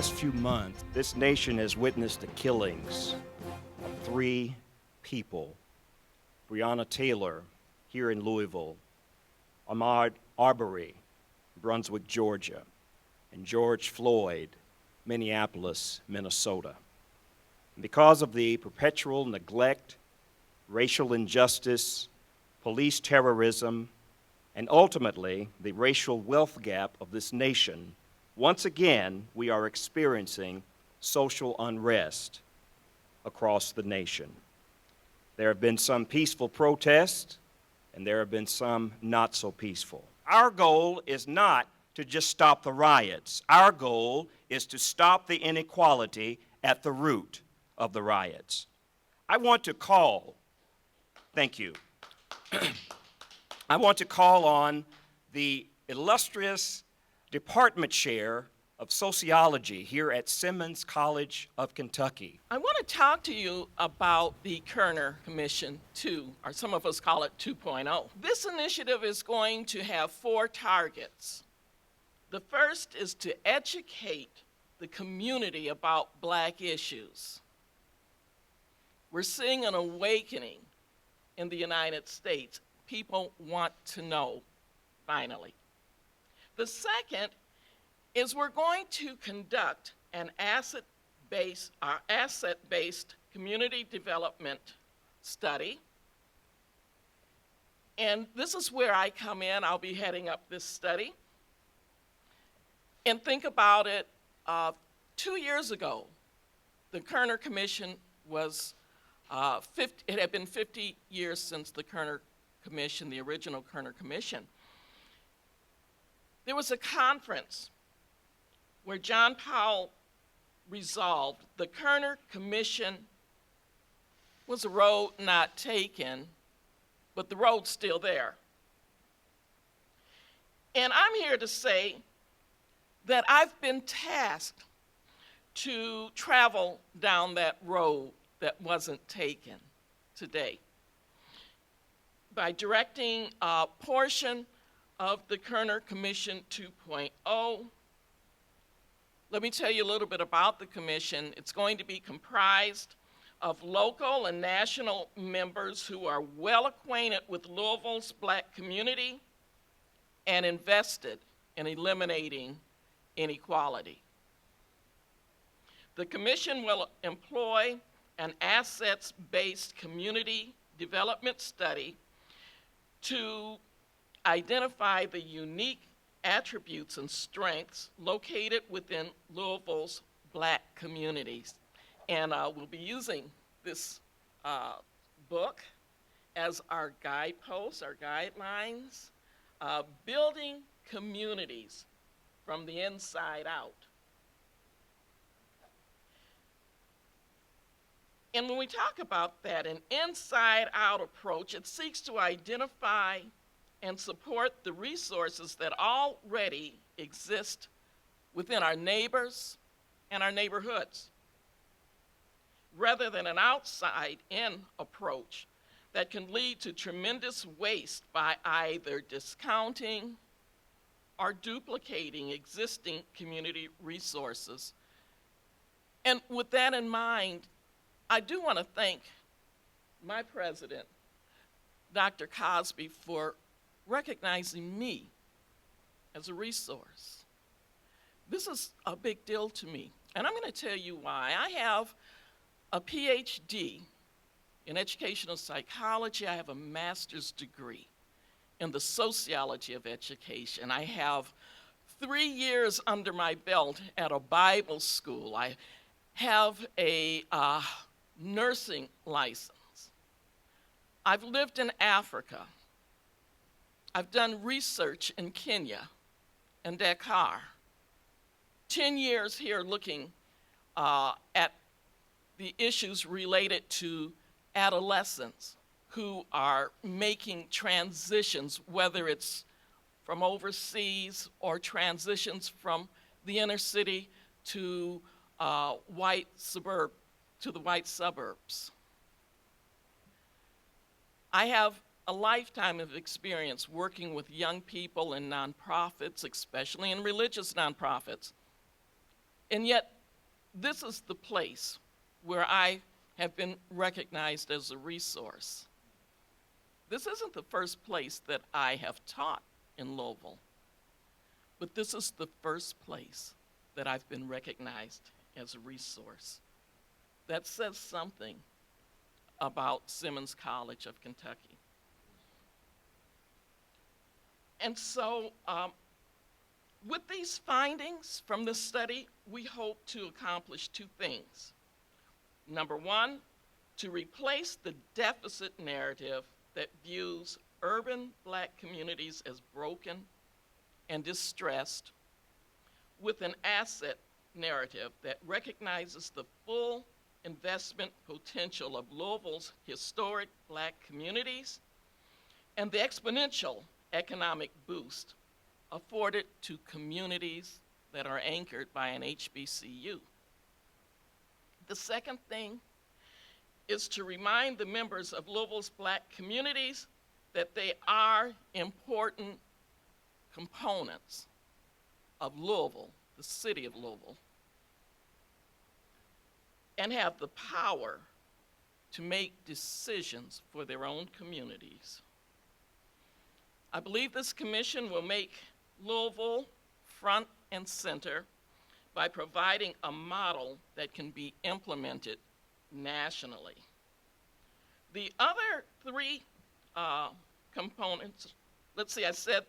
past few months, this nation has witnessed the killings of 3 people. Breonna Taylor here in Louisville, Ahmaud Arbery, Brunswick, Georgia, and George Floyd, Minneapolis, Minnesota. And because of the perpetual neglect, racial injustice, police terrorism, and ultimately the racial wealth gap of this nation, once again we are experiencing social unrest across the nation. There have been some peaceful protests, and there have been some not so peaceful. Our goal is not to just stop the riots. Our goal is to stop the inequality at the root of the riots. I want to call on the illustrious department chair of sociology here at Simmons College of Kentucky. I want to talk to you about the Kerner Commission 2, or some of us call it 2.0. This initiative is going to have 4 targets. The first is to educate the community about Black issues. We're seeing an awakening in the United States. People want to know, finally. The second is we're going to conduct an asset-based community development study. And this is where I come in. I'll be heading up this study. And think about it, 2 years ago, the Kerner Commission was, it had been 50 years since the Kerner Commission, the original Kerner Commission. There was a conference where John Powell resolved the Kerner Commission was a road not taken, but the road's still there. And I'm here to say that I've been tasked to travel down that road that wasn't taken today by directing a portion of the Kerner Commission 2.0. Let me tell you a little bit about the commission. It's going to be comprised of local and national members who are well acquainted with Louisville's Black community and invested in eliminating inequality. The commission will employ an assets-based community development study to identify the unique attributes and strengths located within Louisville's Black communities. And we'll be using this book as our guideposts, our guidelines, building communities from the inside out. And when we talk about that, an inside-out approach, it seeks to identify and support the resources that already exist within our neighbors and our neighborhoods, rather than an outside-in approach that can lead to tremendous waste by either discounting or duplicating existing community resources. And with that in mind, I do want to thank my president, Dr. Cosby, for recognizing me as a resource. This is a big deal to me, and I'm going to tell you why. I have a PhD in educational psychology. I have a master's degree in the sociology of education. I have 3 years under my belt at a Bible school. I have a nursing license. I've lived in Africa. I've done research in Kenya and Dakar. 10 years here looking at the issues related to adolescents who are making transitions, whether it's from overseas or transitions from the inner city to the white suburbs. I have a lifetime of experience working with young people in nonprofits, especially in religious nonprofits. And yet, this is the place where I have been recognized as a resource. This isn't the first place that I have taught in Louisville, but this is the first place that I've been recognized as a resource. That says something about Simmons College of Kentucky. And so, with these findings from this study, we hope to accomplish two things. Number one, to replace the deficit narrative that views urban Black communities as broken and distressed with an asset narrative that recognizes the full investment potential of Louisville's historic Black communities and the exponential economic boost afforded to communities that are anchored by an HBCU. The second thing is to remind the members of Louisville's Black communities that they are important components of Louisville, the city of Louisville, and have the power to make decisions for their own communities. I believe this commission will make Louisville front and center by providing a model that can be implemented nationally. The other three components, let's see, I said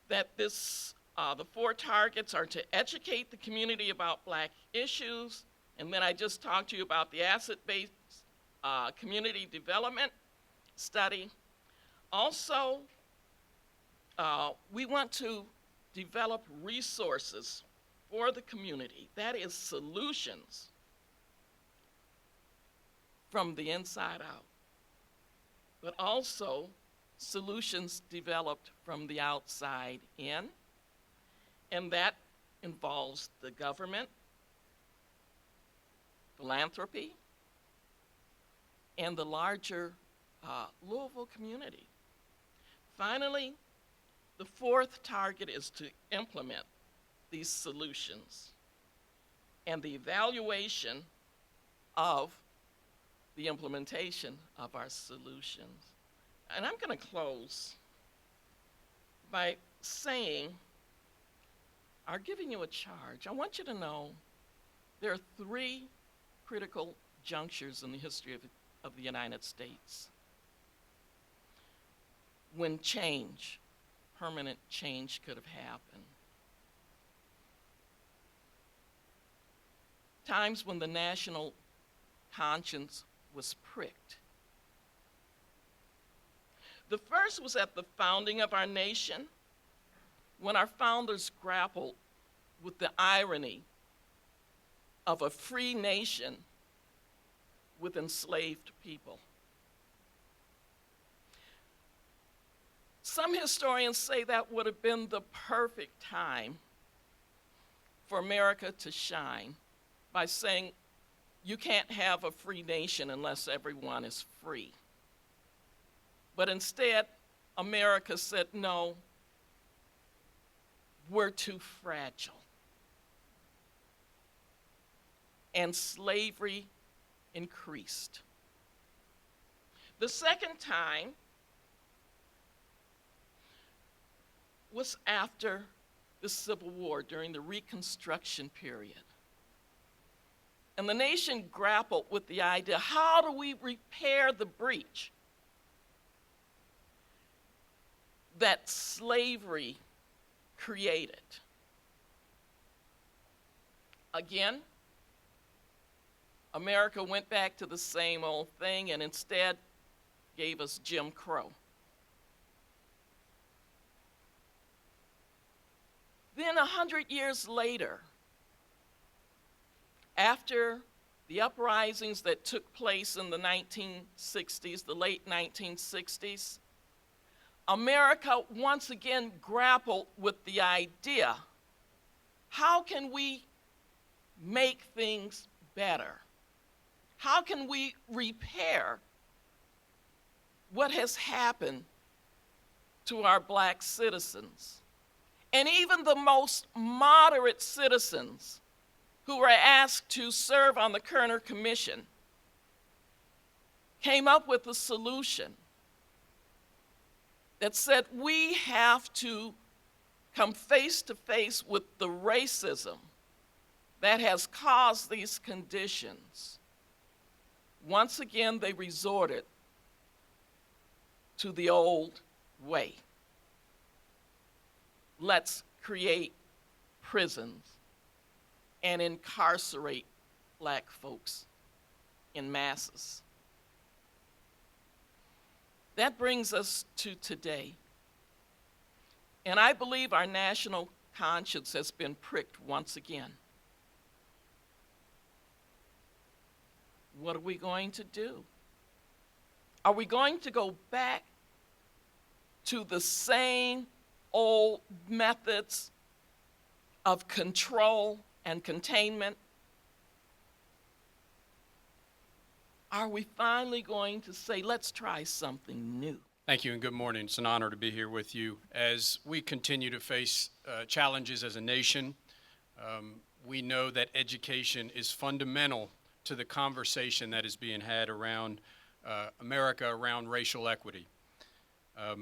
that the four targets are to educate the community about Black issues, and then I just talked to you about the asset-based community development study. Also, we want to develop resources for the community, that is solutions from the inside out, but also solutions developed from the outside in, and that involves the government, philanthropy, and the larger Louisville community. Finally, the fourth target is to implement these solutions and the evaluation of the implementation of our solutions. And I'm going to close by saying, or giving you a charge. I want you to know there are three critical junctures in the history of the United States when change, permanent change, could have happened. Times when the national conscience was pricked. The first was at the founding of our nation, when our founders grappled with the irony of a free nation with enslaved people. Some historians say that would have been the perfect time for America to shine by saying, you can't have a free nation unless everyone is free. But instead, America said, no, we're too fragile. And slavery increased. The second time was after the Civil War, during the Reconstruction period. And the nation grappled with the idea, how do we repair the breach that slavery created? Again, America went back to the same old thing and instead gave us Jim Crow. Then 100 years later, after the uprisings that took place in the 1960s, the late 1960s, America once again grappled with the idea, how can we make things better? How can we repair what has happened to our Black citizens? And even the most moderate citizens who were asked to serve on the Kerner Commission came up with a solution that said we have to come face to face with the racism that has caused these conditions. Once again, they resorted to the old way. Let's create prisons and incarcerate black folks in masses. That brings us to today. And I believe our national conscience has been pricked once again. What are we going to do? Are we going to go back to the same old methods of control and containment? Are we finally going to say, let's try something new? Thank you and good morning. It's an honor to be here with you. As we continue to face challenges as a nation, we know that education is fundamental to the conversation that is being had around America, around racial equity.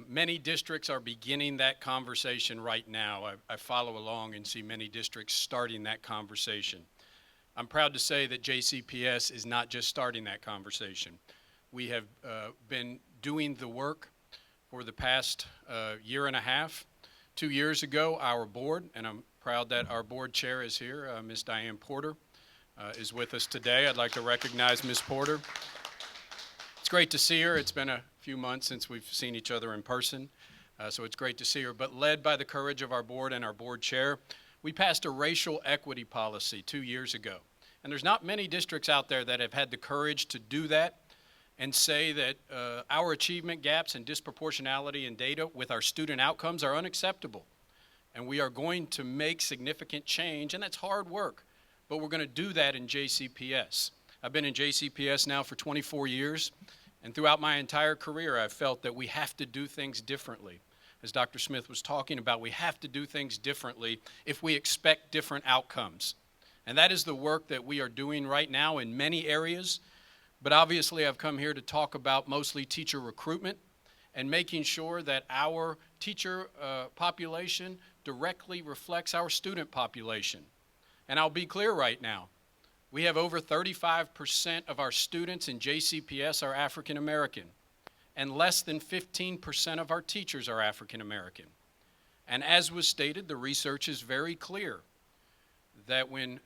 Many districts are beginning that conversation right now. I follow along and see many districts starting that conversation. I'm proud to say that JCPS is not just starting that conversation. We have been doing the work for the past year and a half. 2 years ago, our board, and I'm proud that our board chair is here, Ms. Diane Porter, is with us today. I'd like to recognize Ms. Porter. It's great to see her. It's been a few months since we've seen each other in person, so it's great to see her. But led by the courage of our board and our board chair, we passed a racial equity policy 2 years ago. And there's not many districts out there that have had the courage to do that and say that our achievement gaps and disproportionality in data with our student outcomes are unacceptable. And we are going to make significant change, and that's hard work, but we're going to do that in JCPS. I've been in JCPS now for 24 years, and throughout my entire career, I've felt that we have to do things differently. As Dr. Smith was talking about, we have to do things differently if we expect different outcomes. And that is the work that we are doing right now in many areas. But obviously, I've come here to talk about mostly teacher recruitment and making sure that our teacher population directly reflects our student population. And I'll be clear right now. We have over 35% of our students in JCPS are African American, and less than 15% of our teachers are African American. And as was stated, the research is very clear that when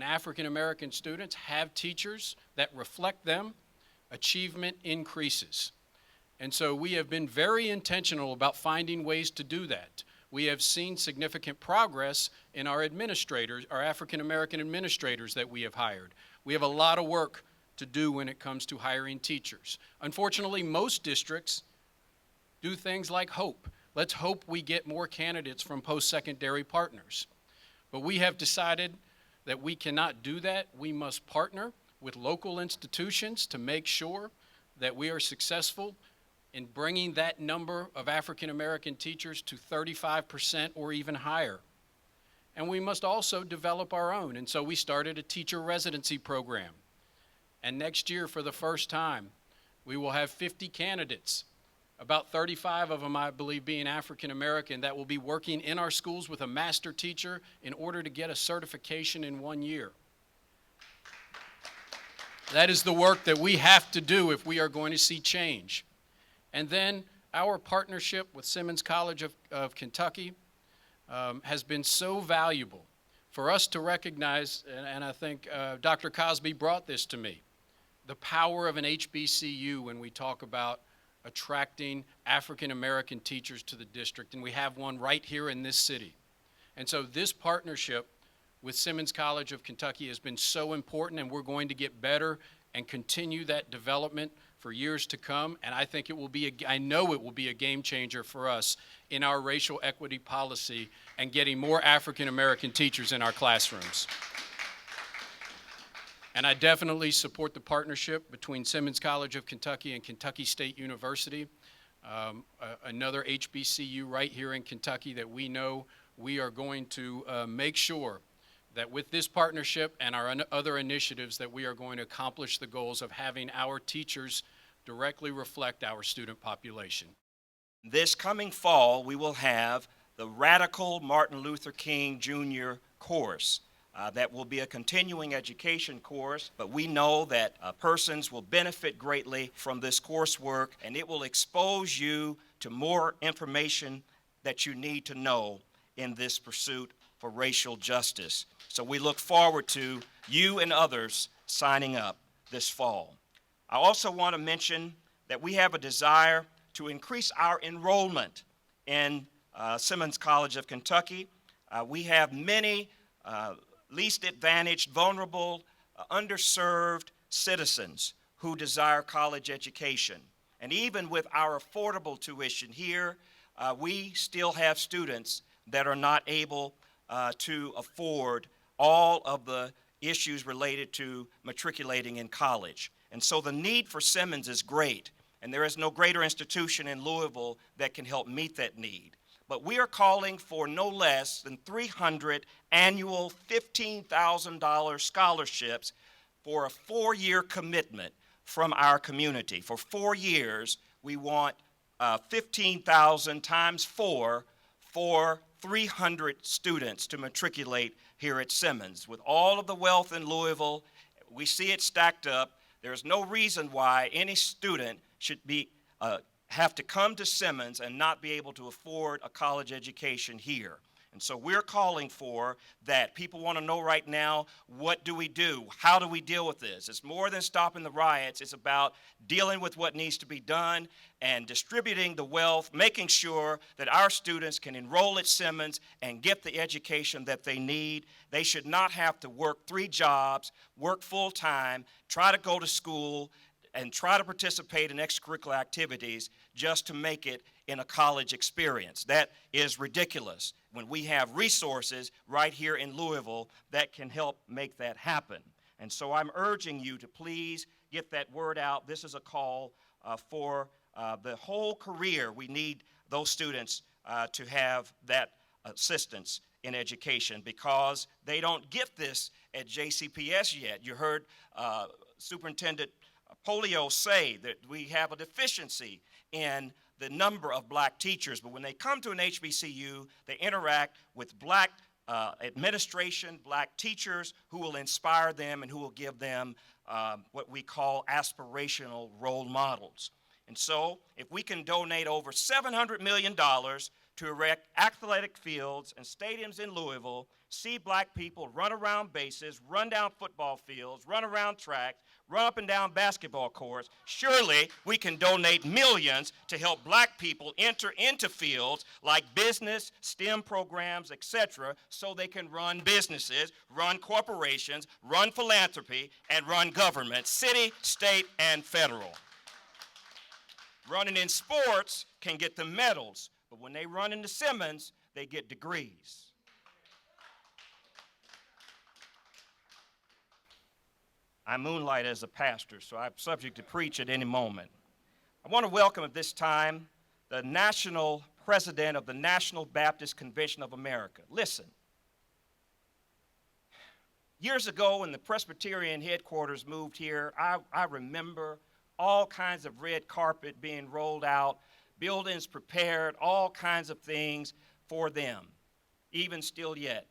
African American students have teachers that reflect them, achievement increases. And so we have been very intentional about finding ways to do that. We have seen significant progress in our administrators, our African American administrators that we have hired. We have a lot of work to do when it comes to hiring teachers. Unfortunately, most districts do things like hope. Let's hope we get more candidates from post-secondary partners. But we have decided that we cannot do that. We must partner with local institutions to make sure that we are successful in bringing that number of African American teachers to 35% or even higher. And we must also develop our own. And so we started a teacher residency program. And next year, for the first time, we will have 50 candidates, about 35 of them, I believe, being African American, that will be working in our schools with a master teacher in order to get a certification in 1 year. That is the work that we have to do if we are going to see change. And then our partnership with Simmons College of Kentucky has been so valuable for us to recognize, and I think Dr. Cosby brought this to me, the power of an HBCU when we talk about attracting African American teachers to the district, and we have one right here in this city. And so this partnership with Simmons College of Kentucky has been so important, and we're going to get better and continue that development for years to come. And I think I know it will be a game changer for us in our racial equity policy and getting more African American teachers in our classrooms. And I definitely support the partnership between Simmons College of Kentucky and Kentucky State University. another HBCU right here in Kentucky that we know we are going to make sure that with this partnership and our other initiatives that we are going to accomplish the goals of having our teachers directly reflect our student population. This coming fall, we will have the Radical Martin Luther King Jr. course. That will be a continuing education course, but we know that persons will benefit greatly from this coursework, and it will expose you to more information that you need to know in this pursuit for racial justice. So we look forward to you and others signing up this fall. I also want to mention that we have a desire to increase our enrollment in Simmons College of Kentucky. We have many least advantaged, vulnerable, underserved citizens who desire college education. And even with our affordable tuition here, we still have students that are not able to afford all of the issues related to matriculating in college. And so the need for Simmons is great, and there is no greater institution in Louisville that can help meet that need. But we are calling for no less than 300 annual $15,000 scholarships for a 4-year commitment from our community. For 4 years, we want 15,000 times 4 for 300 students to matriculate here at Simmons. With all of the wealth in Louisville, we see it stacked up. There's no reason why any student should have to come to Simmons and not be able to afford a college education here. And so we're calling for that. People want to know right now, what do we do? How do we deal with this? It's more than stopping the riots. It's about dealing with what needs to be done and distributing the wealth, making sure that our students can enroll at Simmons and get the education that they need. They should not have to work 3 jobs, work full-time, try to go to school, and try to participate in extracurricular activities just to make it in a college experience. That is ridiculous when we have resources right here in Louisville that can help make that happen. And so I'm urging you to please get that word out. This is a call for the whole career. We need those students to have that assistance in education because they don't get this at JCPS yet. You heard Superintendent Polio say that we have a deficiency in the number of black teachers, but when they come to an HBCU, they interact with black administration, black teachers who will inspire them and who will give them what we call aspirational role models. And so if we can donate over $700 million to erect athletic fields and stadiums in Louisville, see black people run around bases, run down football fields, run around tracks, run up and down basketball courts, surely we can donate millions to help black people enter into fields like business, STEM programs, etc., so they can run businesses, run corporations, run philanthropy, and run government, city, state, and federal. Running in sports can get them medals, but when they run into Simmons, they get degrees. I moonlight as a pastor, so I'm subject to preach at any moment. I want to welcome at this time the national president of the National Baptist Convention of America. Listen, years ago when the Presbyterian headquarters moved here, I remember all kinds of red carpet being rolled out, buildings prepared, all kinds of things for them, even still yet.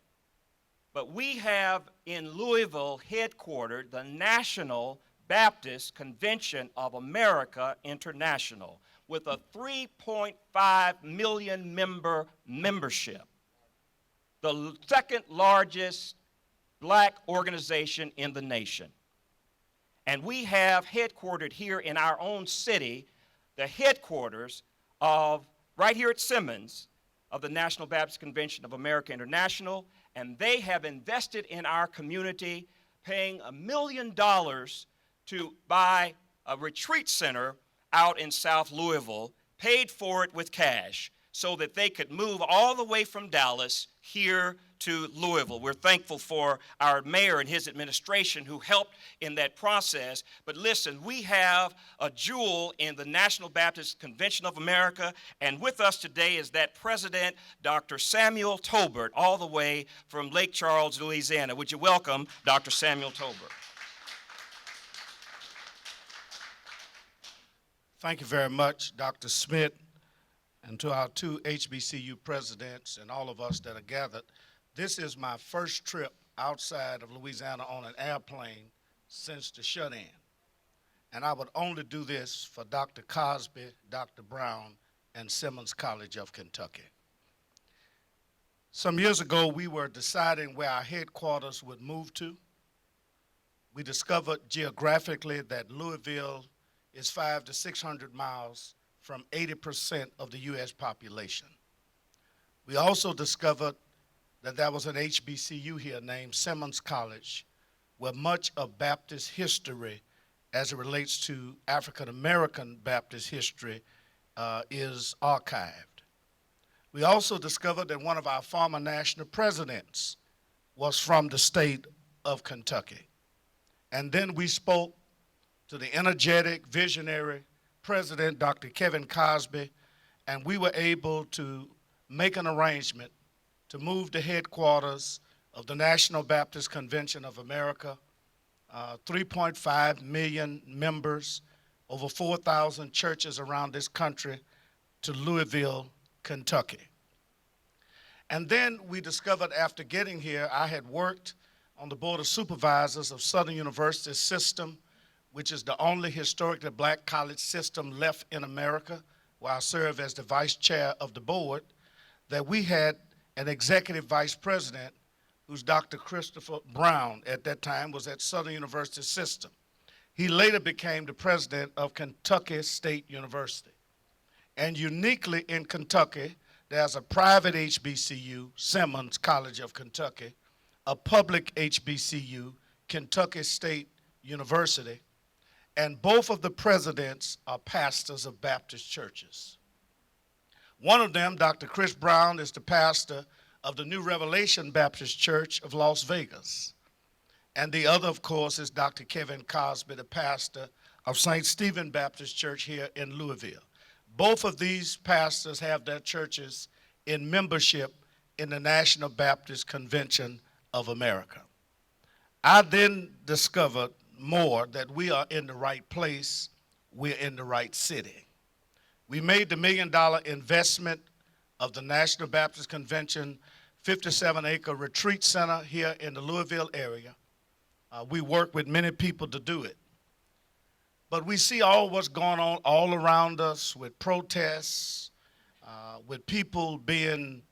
But we have in Louisville headquartered the National Baptist Convention of America International with a 3.5 million member membership, the second largest black organization in the nation. And we have headquartered here in our own city the headquarters of, right here at Simmons, of the National Baptist Convention of America International, and they have invested in our community, paying $1 million to buy a retreat center out in South Louisville, paid for it with cash. so that they could move all the way from Dallas here to Louisville. We're thankful for our mayor and his administration who helped in that process. But listen, we have a jewel in the National Baptist Convention of America, and with us today is that president, Dr. Samuel Tolbert, all the way from Lake Charles, Louisiana. Would you welcome Dr. Samuel Tolbert? Thank you very much, Dr. Smith, and to our two HBCU presidents and all of us that are gathered. This is my first trip outside of Louisiana on an airplane since the shut-in. And I would only do this for Dr. Cosby, Dr. Brown, and Simmons College of Kentucky. Some years ago, we were deciding where our headquarters would move to. We discovered geographically that Louisville is 500 to 600 miles from 80% of the U.S. population. We also discovered that there was an HBCU here named Simmons College, where much of Baptist history as it relates to African American Baptist history is archived. We also discovered that one of our former national presidents was from the state of Kentucky. And then we spoke to the energetic, visionary President, Dr. Kevin Cosby, and we were able to make an arrangement to move the headquarters of the National Baptist Convention of America, 3.5 million members, over 4,000 churches around this country, to Louisville, Kentucky. And then we discovered after getting here, I had worked on the Board of Supervisors of Southern University System, which is the only historically black college system left in America, where I serve as the vice chair of the board, that we had an executive vice president who's Dr. Christopher Brown. At that time was at Southern University System. He later became the president of Kentucky State University. And uniquely in Kentucky, there's a private HBCU, Simmons College of Kentucky, a public HBCU, Kentucky State University, and both of the presidents are pastors of Baptist churches. One of them, Dr. Chris Brown, is the pastor of the New Revelation Baptist Church of Las Vegas. And the other, of course, is Dr. Kevin Cosby, the pastor of St. Stephen Baptist Church here in Louisville. Both of these pastors have their churches in membership in the National Baptist Convention of America. I then discovered more that we are in the right place, we're in the right city. We made the $1 million investment of the National Baptist Convention 57-acre retreat center here in the Louisville area. We work with many people to do it. But we see all what's going on all around us with protests, with people being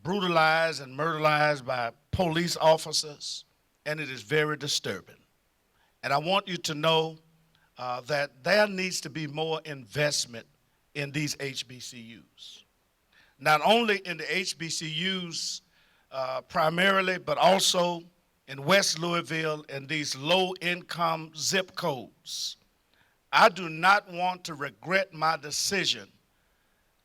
brutalized and murderized by police officers, and it is very disturbing. And I want you to know that there needs to be more investment in these HBCUs. Not only in the HBCUs primarily, but also in West Louisville and these low-income zip codes. I do not want to regret my decision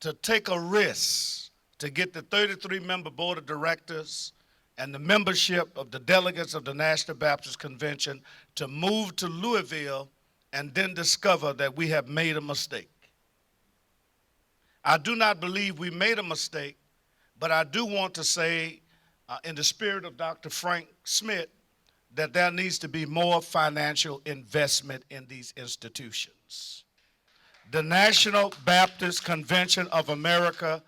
to take a risk to get the 33-member board of directors and the membership of the delegates of the National Baptist Convention to move to Louisville and then discover that we have made a mistake. I do not believe we made a mistake, but I do want to say, in the spirit of Dr. Frank Smith, that there needs to be more financial investment in these institutions. The National Baptist Convention of America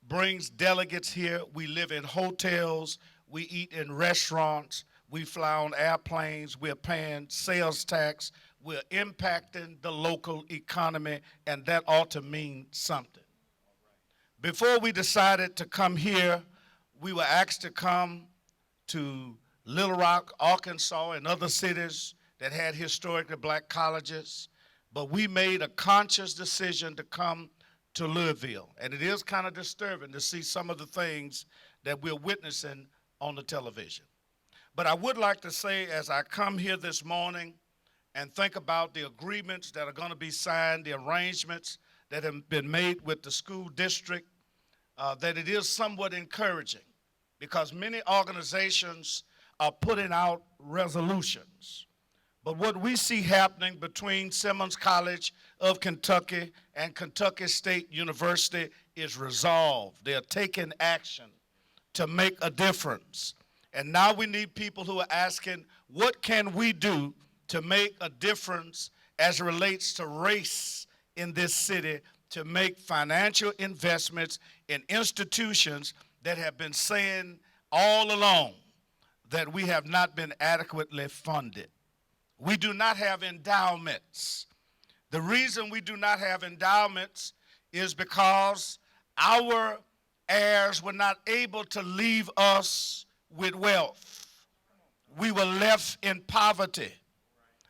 brings delegates here. We live in hotels. We eat in restaurants. We fly on airplanes. We're paying sales tax. We're impacting the local economy, and that ought to mean something. Before we decided to come here, we were asked to come to Little Rock, Arkansas, and other cities that had historically black colleges, but we made a conscious decision to come to Louisville. And it is kind of disturbing to see some of the things that we're witnessing on the television. But I would like to say, as I come here this morning and think about the agreements that are going to be signed, the arrangements that have been made with the school district, that it is somewhat encouraging because many organizations are putting out resolutions. But what we see happening between Simmons College of Kentucky and Kentucky State University is resolve. They're taking action to make a difference. And now we need people who are asking, what can we do to make a difference as it relates to race in this city, to make financial investments in institutions that have been saying all along that we have not been adequately funded. We do not have endowments. The reason we do not have endowments is because our heirs were not able to leave us with wealth. We were left in poverty.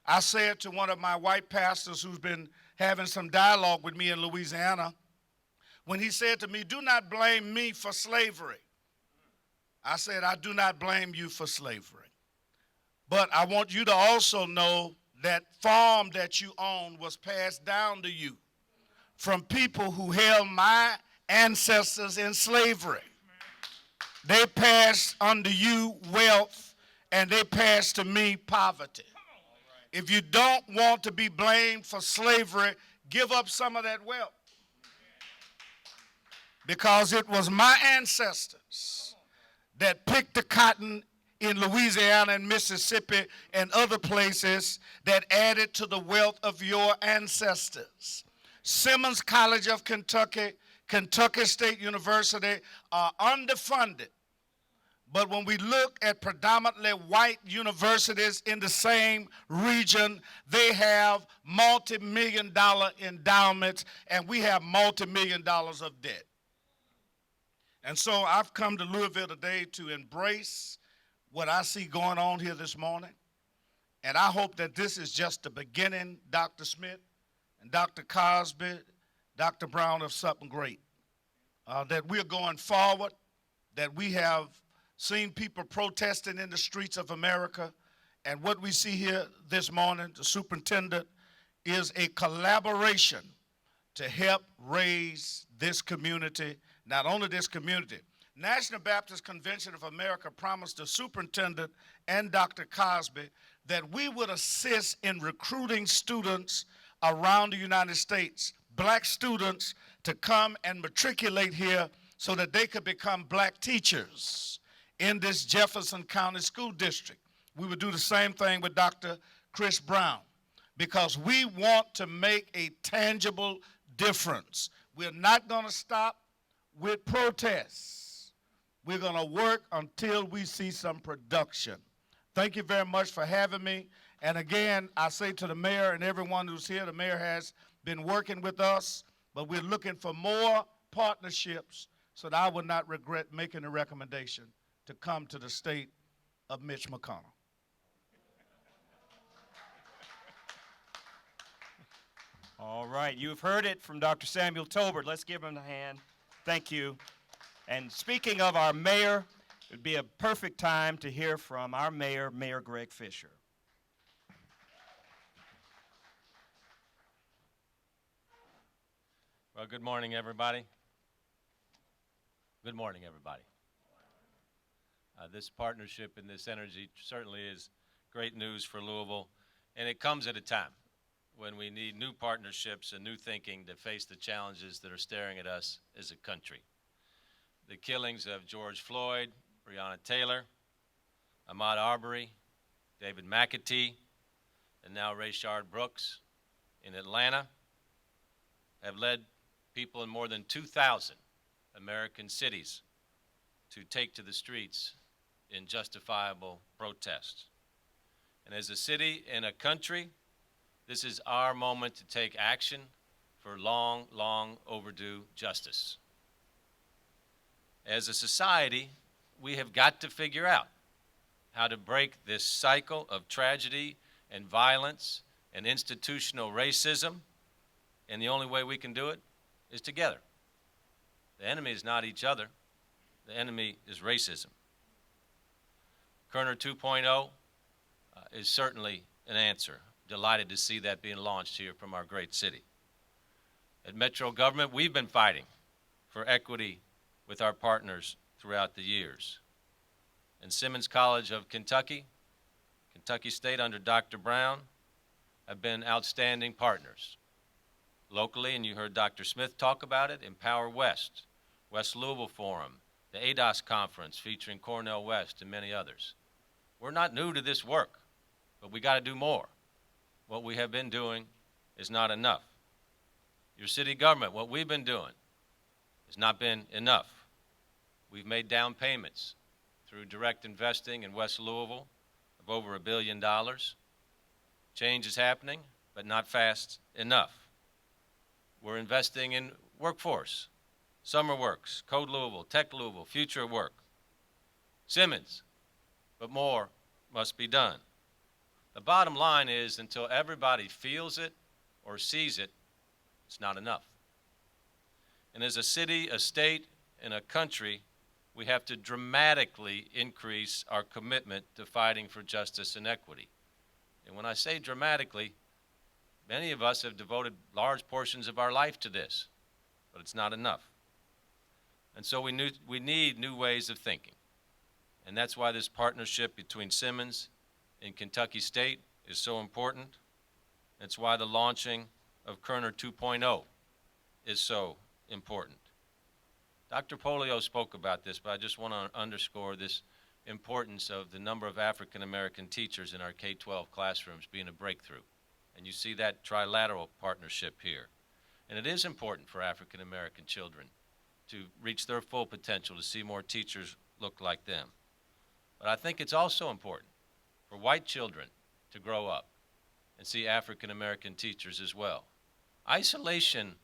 I said to one of my white pastors who's been having some dialogue with me in Louisiana, when he said to me, "Do not blame me for slavery." I said, "I do not blame you for slavery. But I want you to also know that farm that you own was passed down to you from people who held my ancestors in slavery. They passed unto you wealth, and they passed to me poverty. If you don't want to be blamed for slavery, give up some of that wealth. Because it was my ancestors that picked the cotton in Louisiana and Mississippi and other places that added to the wealth of your ancestors. Simmons College of Kentucky, Kentucky State University are underfunded. But when we look at predominantly white universities in the same region, they have multi-million-dollar endowments, and we have multi-million dollars of debt. And so I've come to Louisville today to embrace what I see going on here this morning. And I hope that this is just the beginning, Dr. Smith and Dr. Cosby, Dr. Brown, of something great. That we're going forward, that we have seen people protesting in the streets of America. And what we see here this morning, the superintendent, is a collaboration to help raise this community, not only this community. National Baptist Convention of America promised the superintendent and Dr. Cosby that we would assist in recruiting students around the United States, black students, to come and matriculate here so that they could become black teachers in this Jefferson County School District. We would do the same thing with Dr. Chris Brown because we want to make a tangible difference. We're not going to stop with protests. We're going to work until we see some production. Thank you very much for having me. And again, I say to the mayor and everyone who's here, the mayor has been working with us, but we're looking for more partnerships so that I would not regret making a recommendation to come to the state of Mitch McConnell. All right, you've heard it from Dr. Samuel Tolbert. Let's give him a hand. Thank you. And speaking of our mayor, it would be a perfect time to hear from our mayor, Mayor Greg Fisher. Well, good morning, everybody. Good morning, everybody. This partnership and this energy certainly is great news for Louisville, and it comes at a time when we need new partnerships and new thinking to face the challenges that are staring at us as a country. The killings of George Floyd, Breonna Taylor, Ahmaud Arbery, David McAtee, and now Rayshard Brooks in Atlanta have led people in more than 2,000 American cities to take to the streets in justifiable protest. And as a city and a country, this is our moment to take action for long, long overdue justice. As a society, we have got to figure out how to break this cycle of tragedy and violence and institutional racism, and the only way we can do it is together. The enemy is not each other. The enemy is racism. Kerner 2.0 is certainly an answer. Delighted to see that being launched here from our great city. At Metro Government, we've been fighting for equity with our partners throughout the years. And Simmons College of Kentucky, Kentucky State under Dr. Brown, have been outstanding partners. Locally, and you heard Dr. Smith talk about it, Empower West, West Louisville Forum, the ADOS Conference featuring Cornell West and many others. We're not new to this work, but we got to do more. What we have been doing is not enough. Your city government, what we've been doing has not been enough. We've made down payments through direct investing in West Louisville of over $1 billion. Change is happening, but not fast enough. We're investing in workforce, Summer Works, Code Louisville, Tech Louisville, Future Work, Simmons, but more must be done. The bottom line is until everybody feels it or sees it, it's not enough. And as a city, a state, and a country, we have to dramatically increase our commitment to fighting for justice and equity. And when I say dramatically, many of us have devoted large portions of our life to this, but it's not enough. And so we need new ways of thinking. And that's why this partnership between Simmons and Kentucky State is so important. It's why the launching of Kerner 2.0 is so important. Dr. Polio spoke about this, but I just want to underscore this importance of the number of African American teachers in our K-12 classrooms being a breakthrough. And you see that trilateral partnership here. And it is important for African American children to reach their full potential, to see more teachers look like them. But I think it's also important for white children to grow up and see African American teachers as well. Isolation,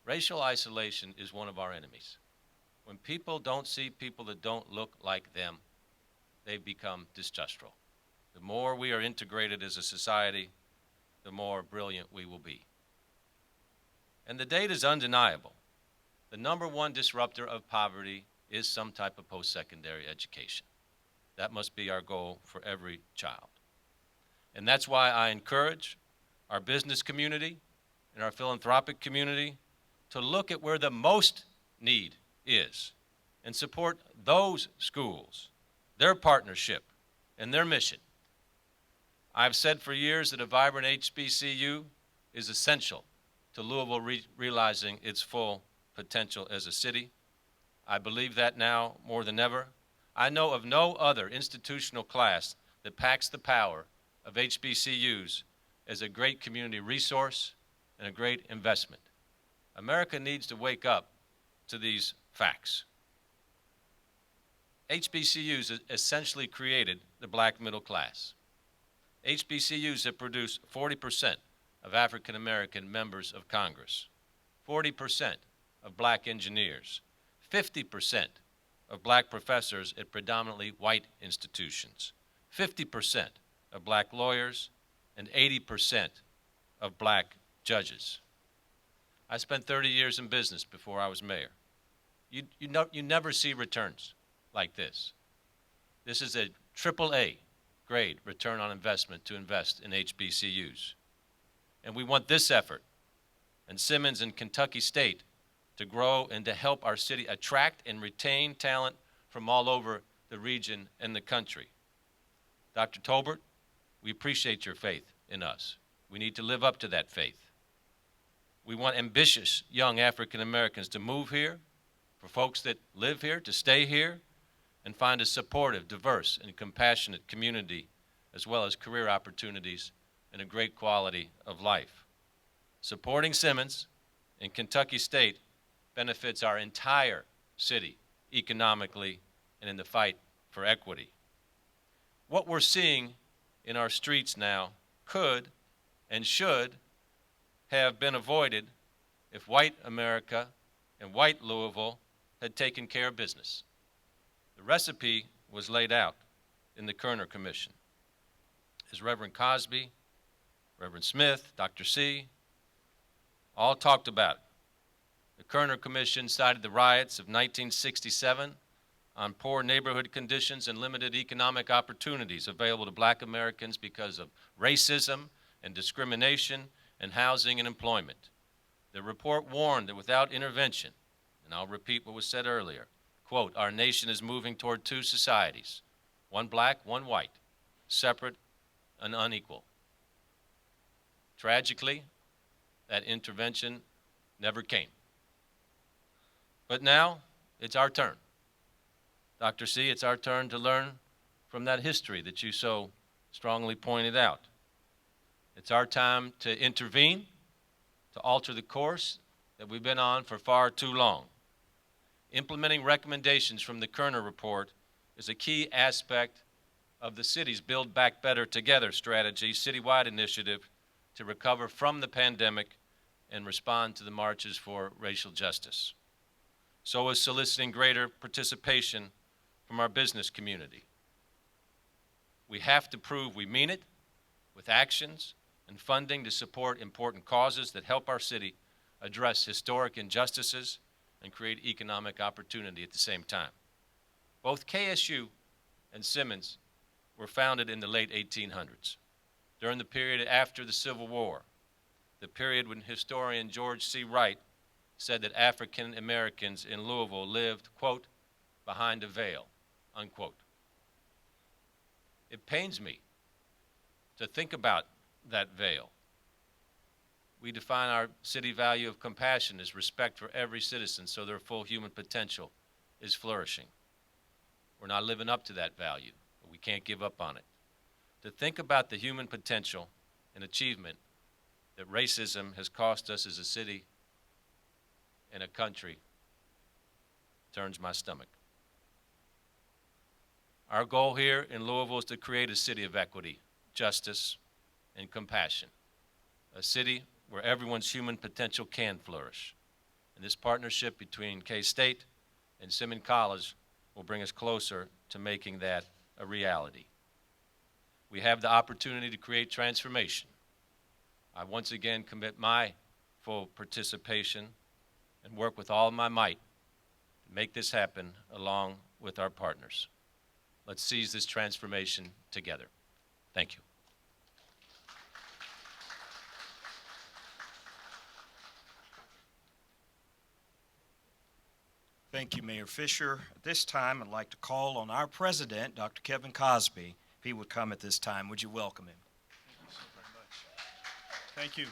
racial isolation, is one of our enemies. When people don't see people that don't look like them, they become distrustful. The more we are integrated as a society, the more brilliant we will be. And the data is undeniable. The number one disruptor of poverty is some type of post-secondary education. That must be our goal for every child. And that's why I encourage our business community and our philanthropic community to look at where the most need is and support those schools, their partnership, and their mission. I've said for years that a vibrant HBCU is essential to Louisville realizing its full potential as a city. I believe that now more than ever. I know of no other institutional class that packs the power of HBCUs as a great community resource and a great investment. America needs to wake up to these facts. HBCUs essentially created the black middle class. HBCUs have produced 40% of African American members of Congress, 40% of black engineers, 50% of black professors at predominantly white institutions, 50% of black lawyers, and 80% of black judges. I spent 30 years in business before I was mayor. You never see returns like this. This is a AAA grade return on investment to invest in HBCUs. And we want this effort and Simmons and Kentucky State to grow and to help our city attract and retain talent from all over the region and the country. Dr. Tolbert, we appreciate your faith in us. We need to live up to that faith. We want ambitious young African Americans to move here, for folks that live here to stay here, and find a supportive, diverse, and compassionate community, as well as career opportunities and a great quality of life. Supporting Simmons and Kentucky State benefits our entire city economically and in the fight for equity. What we're seeing in our streets now could and should have been avoided if white America and white Louisville had taken care of business. The recipe was laid out in the Kerner Commission. As Reverend Cosby, Reverend Smith, Dr. C, all talked about it. The Kerner Commission cited the riots of 1967 on poor neighborhood conditions and limited economic opportunities available to black Americans because of racism and discrimination in housing and employment. The report warned that without intervention, and I'll repeat what was said earlier, quote, our nation is moving toward two societies, one black, one white, separate and unequal. Tragically, that intervention never came. But now, it's our turn. Dr. C, it's our turn to learn from that history that you so strongly pointed out. It's our time to intervene, to alter the course that we've been on for far too long. Implementing recommendations from the Kerner report is a key aspect of the city's Build Back Better Together strategy, citywide initiative to recover from the pandemic and respond to the marches for racial justice. So is soliciting greater participation from our business community. We have to prove we mean it with actions and funding to support important causes that help our city address historic injustices and create economic opportunity at the same time. Both KSU and Simmons were founded in the late 1800s, during the period after the Civil War, the period when historian George C. Wright said that African Americans in Louisville lived, quote, behind a veil, unquote. It pains me to think about that veil. We define our city value of compassion as respect for every citizen so their full human potential is flourishing. We're not living up to that value, but we can't give up on it. To think about the human potential and achievement that racism has cost us as a city and a country turns my stomach. Our goal here in Louisville is to create a city of equity, justice, and compassion, a city where everyone's human potential can flourish. And this partnership between K-State and Simmons College will bring us closer to making that a reality. We have the opportunity to create transformation. I once again commit my full participation and work with all my might to make this happen along with our partners. Let's seize this transformation together. Thank you. Thank you, Mayor Fisher. At this time, I'd like to call on our president, Dr. Kevin Cosby. If he would come at this time, would you welcome him? Thank you so very much. Thank you.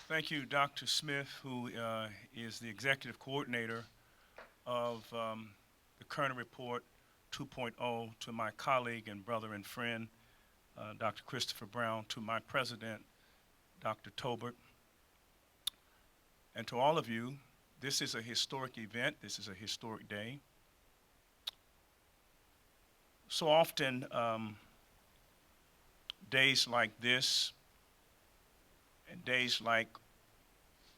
Thank you, Dr. Smith, who is the executive coordinator of the Kerner Report 2.0, to my colleague and brother and friend, Dr. Christopher Brown, to my president, Dr. Tolbert, and to all of you. This is a historic event. This is a historic day. So often, days like this and days like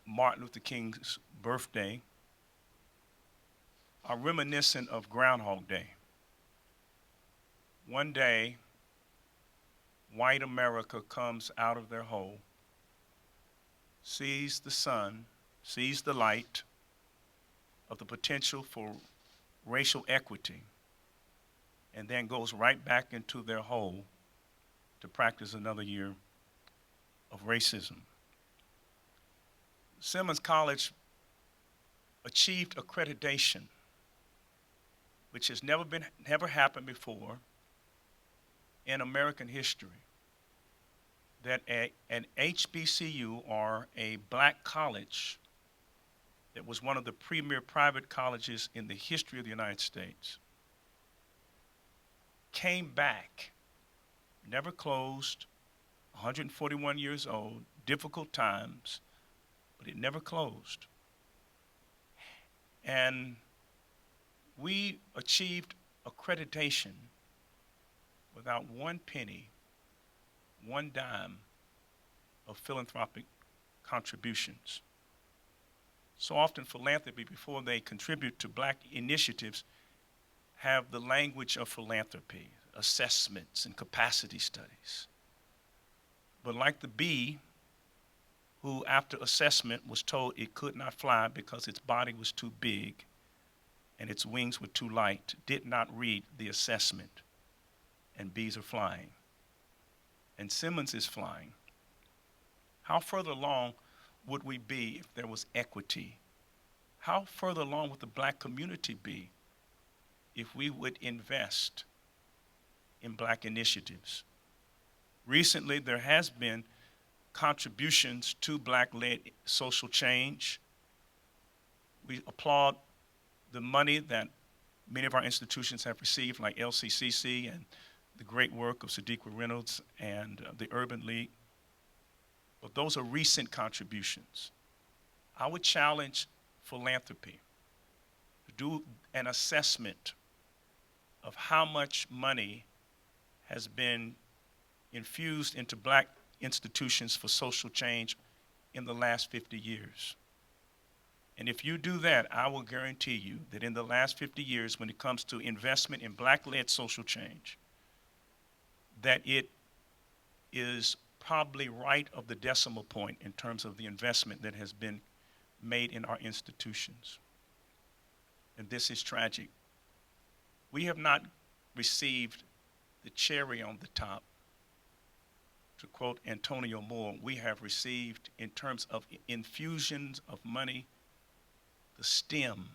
Martin Luther King's birthday are reminiscent of Groundhog Day. One day, white America comes out of their hole, sees the sun, sees the light of the potential for racial equity, and then goes right back into their hole to practice another year of racism. Simmons College achieved accreditation, which has never happened before in American history, that an HBCU, or a black college that was one of the premier private colleges in the history of the United States, came back, never closed, 141 years old, difficult times, but it never closed. And we achieved accreditation without one penny, one dime of philanthropic contributions. So often philanthropy, before they contribute to black initiatives, have the language of philanthropy, assessments and capacity studies. But like the bee, who after assessment was told it could not fly because its body was too big and its wings were too light, did not read the assessment, and bees are flying. And Simmons is flying. How further along would we be if there was equity? How further along would the black community be if we would invest in black initiatives? Recently, there has been contributions to black-led social change. We applaud the money that many of our institutions have received, like LCCC and the great work of Sadiqa Reynolds and the Urban League. But those are recent contributions. I would challenge philanthropy to do an assessment of how much money has been infused into black institutions for social change in the last 50 years. And if you do that, I will guarantee you that in the last 50 years, when it comes to investment in black-led social change, that it is probably right of the decimal point in terms of the investment that has been made in our institutions. And this is tragic. We have not received the cherry on the top. To quote Antonio Moore, we have received, in terms of infusions of money, the stem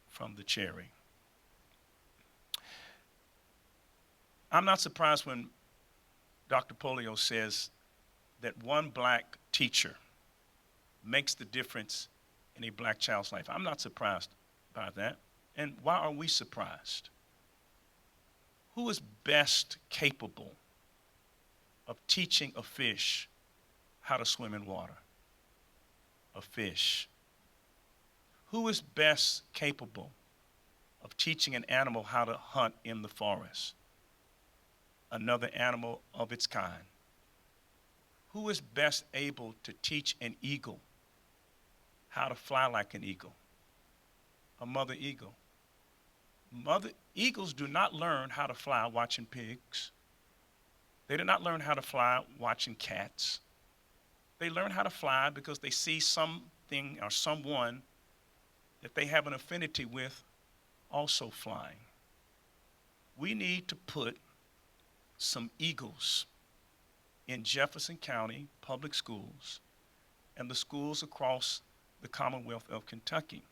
from the cherry. I'm not surprised when Dr. Polio says that one black teacher makes the difference in a black child's life. I'm not surprised by that. And why are we surprised? Who is best capable of teaching a fish how to swim in water? A fish. Who is best capable of teaching an animal how to hunt in the forest? Another animal of its kind. Who is best able to teach an eagle how to fly like an eagle? A mother eagle. Mother eagles do not learn how to fly watching pigs. They do not learn how to fly watching cats. They learn how to fly because they see something or someone that they have an affinity with also flying. We need to put some eagles in Jefferson County public schools and the schools across the Commonwealth of Kentucky.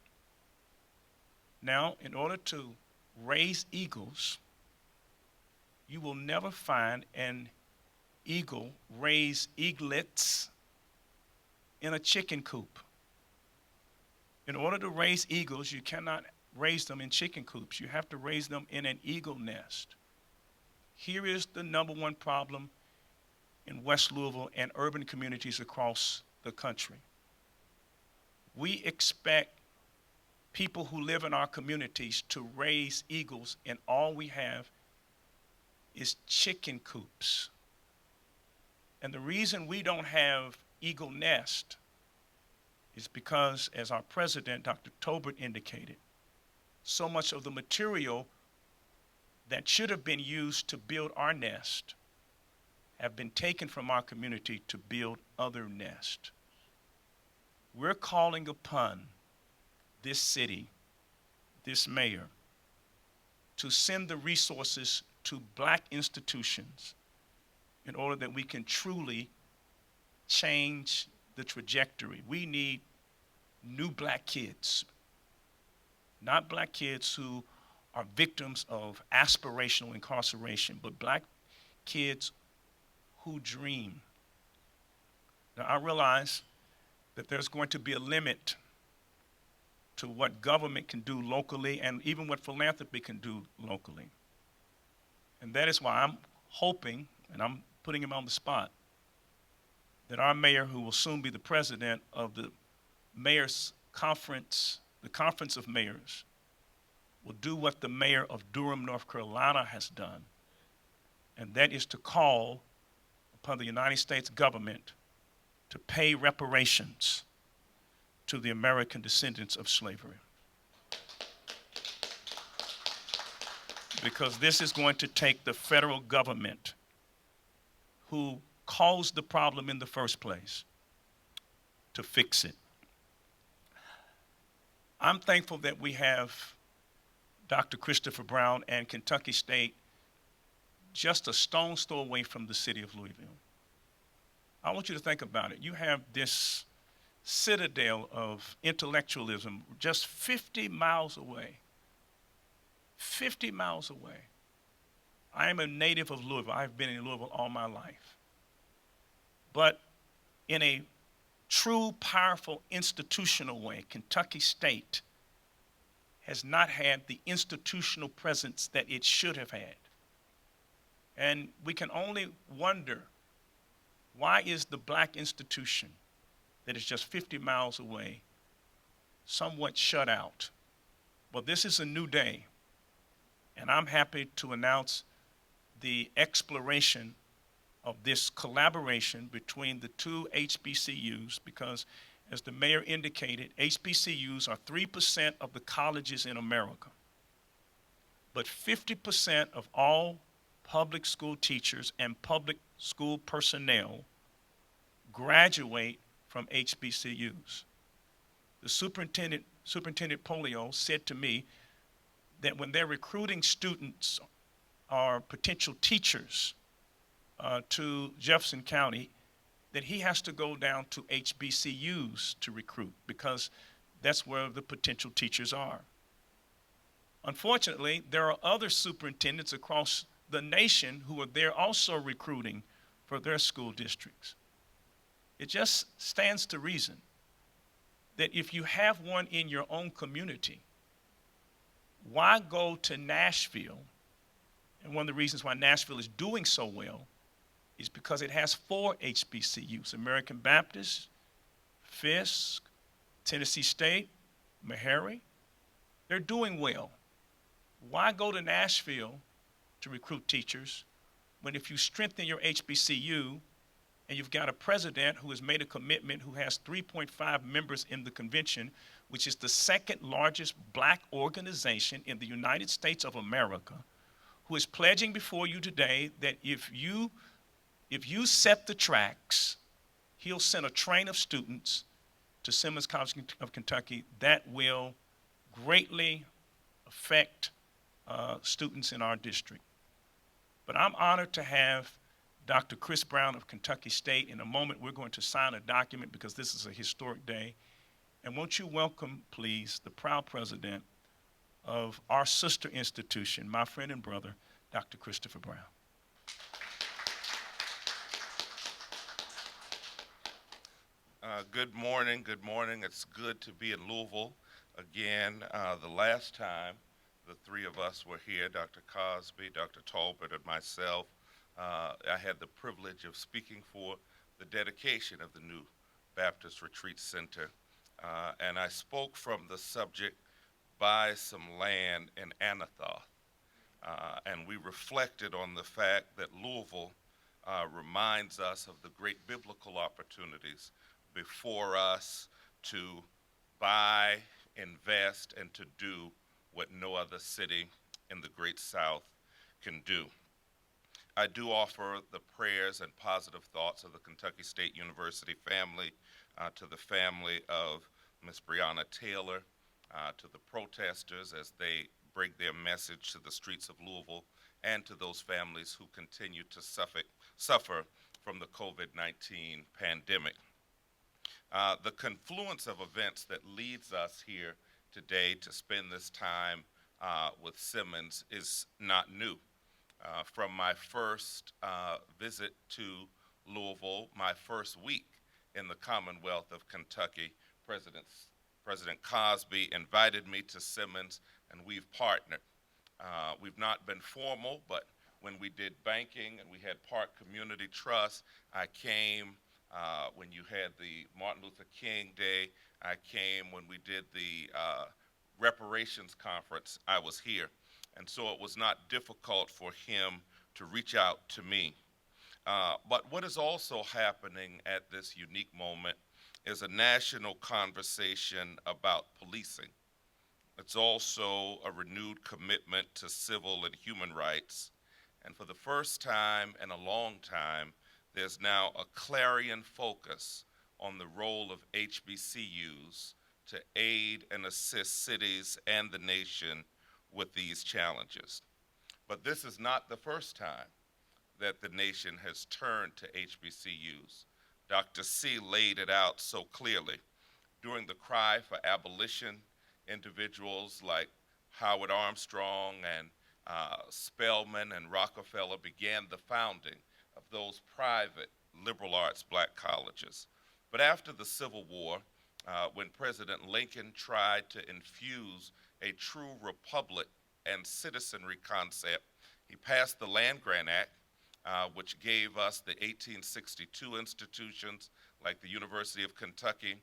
Now, in order to raise eagles, you will never find an eagle raise eaglets in a chicken coop. In order to raise eagles, you cannot raise them in chicken coops. You have to raise them in an eagle nest. Here is the number one problem in West Louisville and urban communities across the country. We expect people who live in our communities to raise eagles, and all we have is chicken coops. And the reason we don't have eagle nest is because, as our president, Dr. Tolbert, indicated, so much of the material that should have been used to build our nest have been taken from our community to build other nests. We're calling upon this city, this mayor, to send the resources to black institutions in order that we can truly change the trajectory. We need new black kids, not black kids who are victims of aspirational incarceration, but black kids who dream. Now, I realize that there's going to be a limit to what government can do locally and even what philanthropy can do locally. And that is why I'm hoping, and I'm putting him on the spot, that our mayor, who will soon be the president of the mayor's conference, the Conference of Mayors, will do what the mayor of Durham, North Carolina has done, and that is to call upon the United States government to pay reparations to the American descendants of slavery. Because this is going to take the federal government, who caused the problem in the first place, to fix it. I'm thankful that we have Dr. Christopher Brown and Kentucky State just a stone's throw away from the city of Louisville. I want you to think about it. You have this citadel of intellectualism just 50 miles away. 50 miles away. I am a native of Louisville. I've been in Louisville all my life. But in a true, powerful, institutional way, Kentucky State has not had the institutional presence that it should have had. And we can only wonder, why is the black institution that is just 50 miles away somewhat shut out? Well, this is a new day, and I'm happy to announce the exploration of this collaboration between the two HBCUs, because as the mayor indicated, HBCUs are 3% of the colleges in America. But 50% of all public school teachers and public school personnel graduate from HBCUs. The Superintendent Polio said to me that when they're recruiting students or potential teachers to Jefferson County, that he has to go down to HBCUs to recruit, because that's where the potential teachers are. Unfortunately, there are other superintendents across the nation who are there also recruiting for their school districts. It just stands to reason that if you have one in your own community, why go to Nashville? And one of the reasons why Nashville is doing so well is because it has 4 HBCUs, American Baptist, Fisk, Tennessee State, Meharry. They're doing well. Why go to Nashville to recruit teachers when if you strengthen your HBCU and you've got a president who has made a commitment, who has 3.5 members in the convention, which is the second largest black organization in the United States of America, who is pledging before you today that if you set the tracks, he'll send a train of students to Simmons College of Kentucky that will greatly affect students in our district. But I'm honored to have Dr. Chris Brown of Kentucky State. In a moment, we're going to sign a document because this is a historic day. And won't you welcome, please, the proud president of our sister institution, my friend and brother, Dr. Christopher Brown. Good morning, good morning. It's good to be in Louisville again. The last time the three of us were here, Dr. Cosby, Dr. Tolbert, and myself, I had the privilege of speaking for the dedication of the new Baptist Retreat Center. And I spoke from the subject, Buy Some Land in Anathoth. And we reflected on the fact that Louisville reminds us of the great biblical opportunities before us to buy, invest, and to do what no other city in the Great South can do. I do offer the prayers and positive thoughts of the Kentucky State University family, to the family of Ms. Breonna Taylor, to the protesters as they bring their message to the streets of Louisville, and to those families who continue to suffer from the COVID-19 pandemic. The confluence of events that leads us here today to spend this time with Simmons is not new. From my first visit to Louisville, my first week in the Commonwealth of Kentucky, President Cosby invited me to Simmons, and we've partnered. We've not been formal, but when we did banking and we had Park Community Trust, I came. When you had the Martin Luther King Day, I came. When we did the reparations conference, I was here. And so it was not difficult for him to reach out to me. But what is also happening at this unique moment is a national conversation about policing. It's also a renewed commitment to civil and human rights. And for the first time in a long time, there's now a clarion focus on the role of HBCUs to aid and assist cities and the nation with these challenges. But this is not the first time that the nation has turned to HBCUs. Dr. C laid it out so clearly. during the cry for abolition, individuals like Howard Armstrong and Spelman and Rockefeller began the founding of those private liberal arts black colleges. But after the Civil War, when President Lincoln tried to infuse a true republic and citizenry concept, he passed the Land Grant Act, which gave us the 1862 institutions like the University of Kentucky.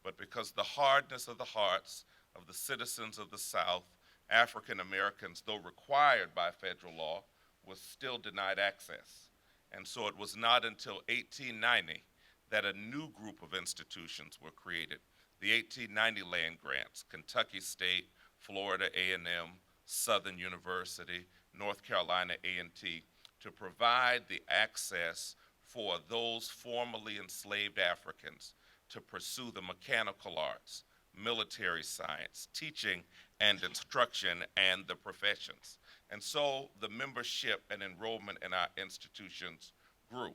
But because the hardness of the hearts of the citizens of the South, African Americans, though required by federal law, was still denied access. And so it was not until 1890 that a new group of institutions were created. The 1890 land grants, Kentucky State, Florida A&M, Southern University, North Carolina A&T, to provide the access for those formerly enslaved Africans to pursue the mechanical arts, military science, teaching and instruction, and the professions. And so the membership and enrollment in our institutions grew.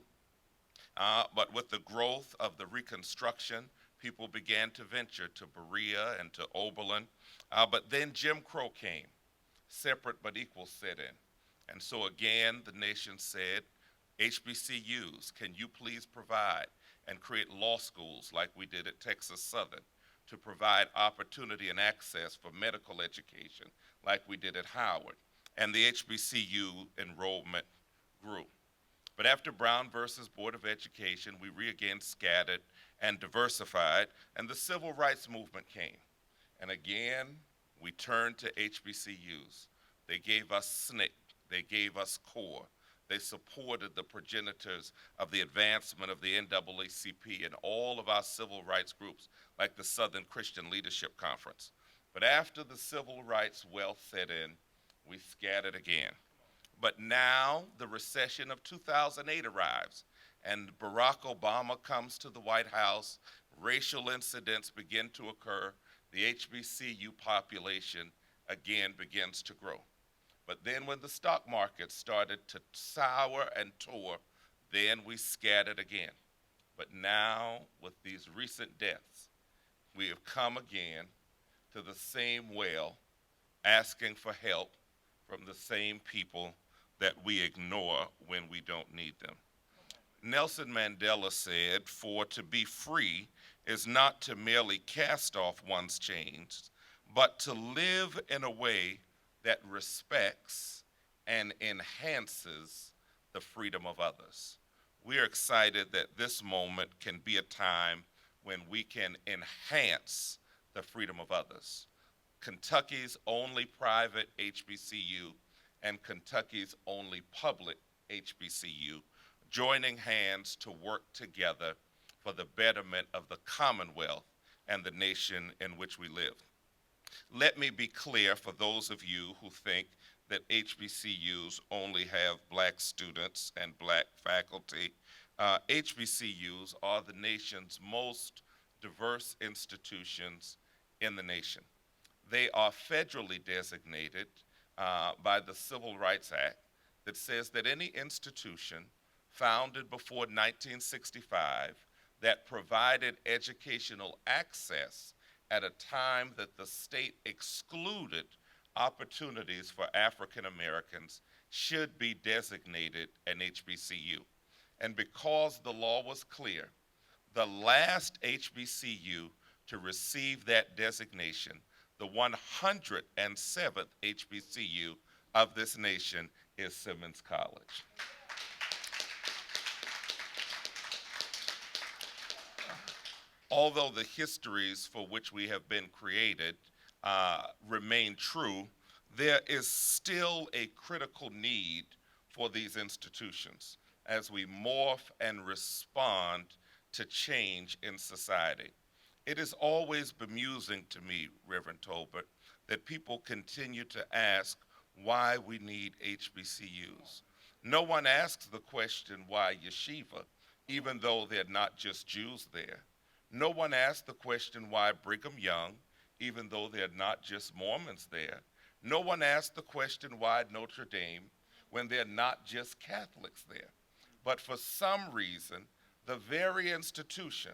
But with the growth of the Reconstruction, people began to venture to Berea and to Oberlin. But then Jim Crow came, separate but equal set in. And so again, the nation said, HBCUs, can you please provide and create law schools like we did at Texas Southern, to provide opportunity and access for medical education like we did at Howard. And the HBCU enrollment grew. But after Brown versus Board of Education, we again scattered and diversified, and the Civil Rights Movement came. And again, we turned to HBCUs. They gave us SNCC, they gave us CORE, they supported the progenitors of the advancement of the NAACP and all of our civil rights groups, like the Southern Christian Leadership Conference. But after the civil rights wealth set in, we scattered again. But now the recession of 2008 arrives, and Barack Obama comes to the White House, racial incidents begin to occur, the HBCU population again begins to grow. But then when the stock market started to sour and tore, then we scattered again. But now, with these recent deaths, we have come again to the same well, asking for help from the same people that we ignore when we don't need them. Nelson Mandela said, "For to be free is not to merely cast off one's chains, but to live in a way that respects and enhances the freedom of others." We are excited that this moment can be a time when we can enhance the freedom of others. Kentucky's only private HBCU and Kentucky's only public HBCU joining hands to work together for the betterment of the Commonwealth and the nation in which we live. Let me be clear for those of you who think that HBCUs only have black students and black faculty. HBCUs are the nation's most diverse institutions in the nation. They are federally designated by the Civil Rights Act that says that any institution founded before 1965 that provided educational access at a time that the state excluded opportunities for African Americans should be designated an HBCU. And because the law was clear, the last HBCU to receive that designation, the 107th HBCU of this nation, is Simmons College. Although the histories for which we have been created remain true, there is still a critical need for these institutions as we morph and respond to change in society. It is always bemusing to me, Reverend Tolbert, that people continue to ask why we need HBCUs. No one asks the question why yeshiva, even though they're not just Jews there. No one asks the question why Brigham Young, even though they're not just Mormons there. No one asks the question why Notre Dame, when they're not just Catholics there. But for some reason, the very institution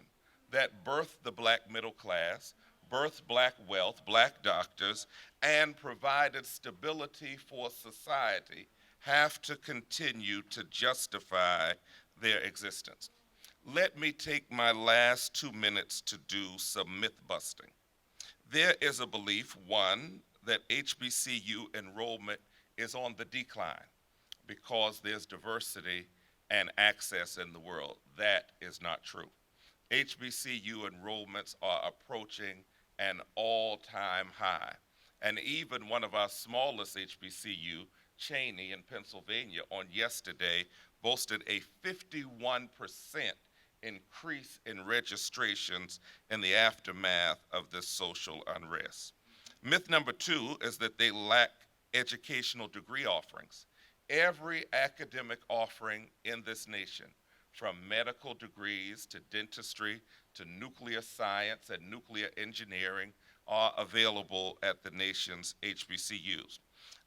that birthed the black middle class, birthed black wealth, black doctors, and provided stability for society have to continue to justify their existence. Let me take my last 2 minutes to do some myth busting. There is a belief, one, that HBCU enrollment is on the decline because there's diversity and access in the world. That is not true. HBCU enrollments are approaching an all-time high. And even one of our smallest HBCU, Cheney in Pennsylvania, on yesterday boasted a 51% increase in registrations in the aftermath of this social unrest. Myth number two is that they lack educational degree offerings. Every academic offering in this nation, from medical degrees to dentistry to nuclear science and nuclear engineering, are available at the nation's HBCUs.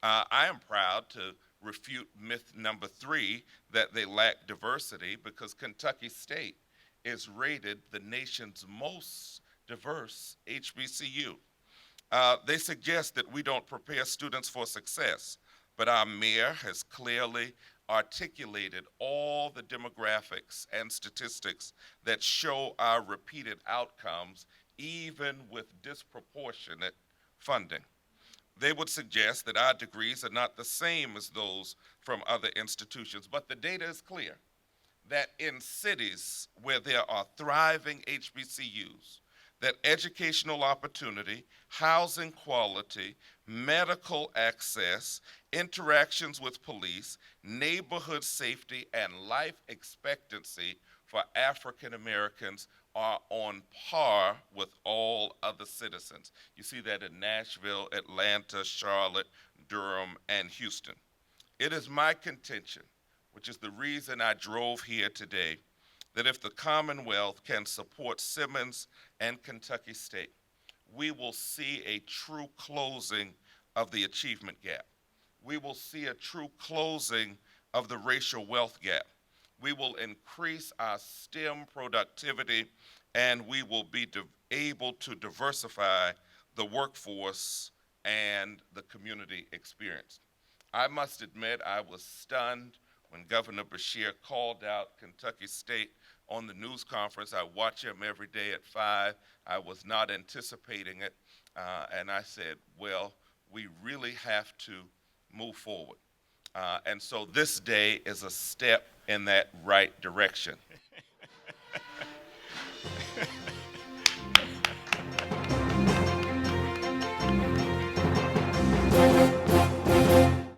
I am proud to refute myth number three, that they lack diversity, because Kentucky State is rated the nation's most diverse HBCU. They suggest that we don't prepare students for success, but our mayor has clearly articulated all the demographics and statistics that show our repeated outcomes, even with disproportionate funding. They would suggest that our degrees are not the same as those from other institutions, but the data is clear that in cities where there are thriving HBCUs, that educational opportunity, housing quality, medical access, interactions with police, neighborhood safety, and life expectancy for African Americans are on par with all other citizens. You see that in Nashville, Atlanta, Charlotte, Durham, and Houston. It is my contention, which is the reason I drove here today, that if the Commonwealth can support Simmons and Kentucky State, we will see a true closing of the achievement gap. We will see a true closing of the racial wealth gap. We will increase our STEM productivity, and we will be able to diversify the workforce and the community experience. I must admit, I was stunned when Governor Beshear called out Kentucky State on the news conference. I watch him every day at 5. I was not anticipating it, and I said, well, we really have to move forward. And so this day is a step in that right direction.